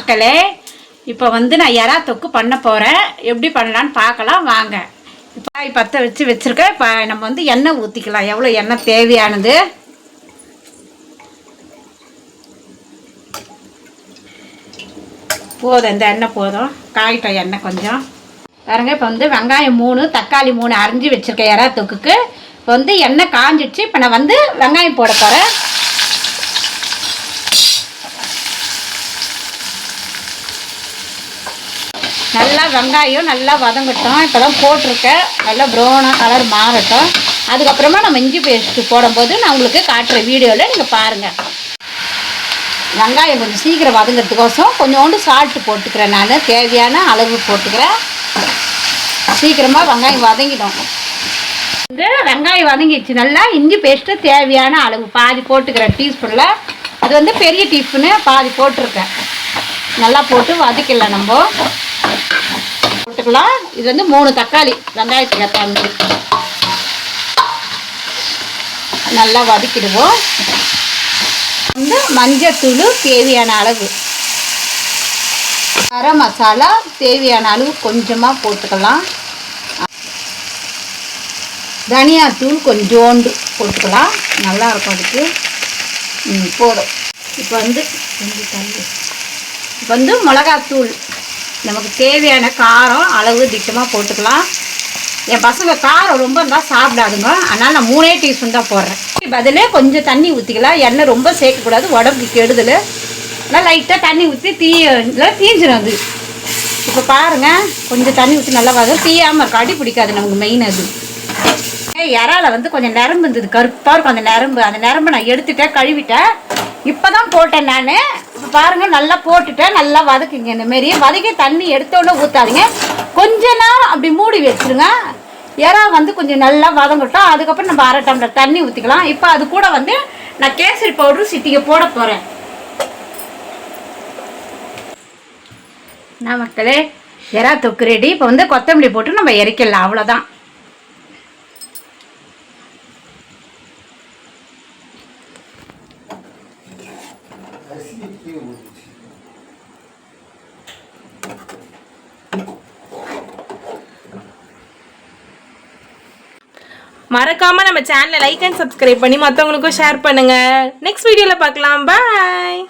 மக்களே, இப்போ நான் எறா தொக்கு பண்ண போகிறேன். எப்படி பண்ணலான்னு பார்க்கலாம் வாங்க. இப்போ பற்ற வச்சுருக்கேன். இப்போ நம்ம எண்ணெய் ஊற்றிக்கலாம். எவ்வளோ எண்ணெய் தேவையானது போதும். இந்த எண்ணெய் போதும். காயிட்ட எண்ணெய் கொஞ்சம் பாருங்க. இப்போ வெங்காயம் 3, தக்காளி 3 அரிஞ்சு வச்சுருக்கேன் எறா தொக்குக்கு. இப்போ எண்ணெய் காஞ்சிடுச்சு. இப்போ நான் வெங்காயம் போட போகிறேன். நல்லா வெங்காயம் நல்லா வதங்கட்டும். இப்போ தான் போட்டிருக்கேன். நல்லா ப்ரௌனாக கலர் மாறட்டும். அதுக்கப்புறமா நம்ம இஞ்சி பேஸ்ட்டு போடும்போது நான் உங்களுக்கு காட்டுற வீடியோவில் நீங்கள் பாருங்கள். வெங்காயம் கொஞ்சம் சீக்கிரம் வதங்கிறதுக்கோசம் கொஞ்சோண்டு சால்ட்டு போட்டுக்கிறேன். நான் தேவையான அளவு போட்டுக்கிறேன். சீக்கிரமாக வெங்காயம் வதங்கிடும். வெங்காயம் வதங்கிடுச்சு. நல்லா இஞ்சி பேஸ்ட்டு தேவையான அளவு பாதி போட்டுக்கிறேன் டீஸ்பூனில். அது பெரிய டீஸ்பூனு பாதி போட்டிருக்கேன். நல்லா போட்டு வதக்கலாம். நம்ம போட்டுக்கலாம். இது 3 தக்காளி வெங்காயத்துக்கு ஏற்ற மாதிரி நல்லா வதக்கிடுவோம். மஞ்சத்தூள் தேவையான அளவு, கரம் மசாலா தேவையான அளவு கொஞ்சமாக போட்டுக்கலாம். தனியாத்தூள் கொஞ்சோண்டு போட்டுக்கலாம். நல்லாயிருக்கும் அதுக்கு. போடும். இப்போ மிளகாத்தூள் நமக்கு தேவையான காரம் அளவு திட்டமாக போட்டுக்கலாம். என் பசங்க காரம் ரொம்ப இருந்தால் சாப்பிடாதுங்க. அதனால் நான் 3 டீஸ்பூன் தான் போடுறேன். பதிலே கொஞ்சம் தண்ணி ஊற்றிக்கலாம். எண்ணெய் ரொம்ப சேர்க்கக்கூடாது, உடம்புக்கு கெடுதல். நல்லா லைட்டாக தண்ணி ஊற்றி தீஞ்சிடும் அது. இப்போ பாருங்கள், கொஞ்சம் தண்ணி ஊற்றி நல்லா வரும். தீயாமல் இருக்கும், அடி பிடிக்காது நமக்கு. மெயின் அது இறால கொஞ்சம் நரம்பு இருந்தது, கருப்பாக இருக்கும் அந்த நரம்பை நான் எடுத்துட்டேன், கழுவிட்டேன். இப்போ தான் போட்டேன் நான். இப்போ பாருங்கள், நல்லா போட்டுட்டேன். நல்லா வதக்குங்க. இந்தமாரி வதக்கி தண்ணி எடுத்தோடனே ஊற்றாதீங்க. கொஞ்ச நேரம் அப்படி மூடி வச்சுருங்க. இறா கொஞ்சம் நல்லா வதங்கட்டும். அதுக்கப்புறம் நம்ம 1/2 டம்ளர் தண்ணி ஊற்றிக்கலாம். இப்போ அது கூட நான் கேசரி பவுட்ரு சிட்டிகை போட போகிறேன். நான் மக்களே, இறா தொக்கு ரெடி. இப்போ கொத்தமல்லி போட்டு நம்ம இறக்கிடலாம். அவ்வளோதான். மறக்காம நம்ம சேனலை லைக் அண்ட் சப்ஸ்கிரைப் பண்ணி மற்றவங்களுக்கும் ஷேர் பண்ணுங்க. நெக்ஸ்ட் வீடியோல பார்க்கலாம். பாய்.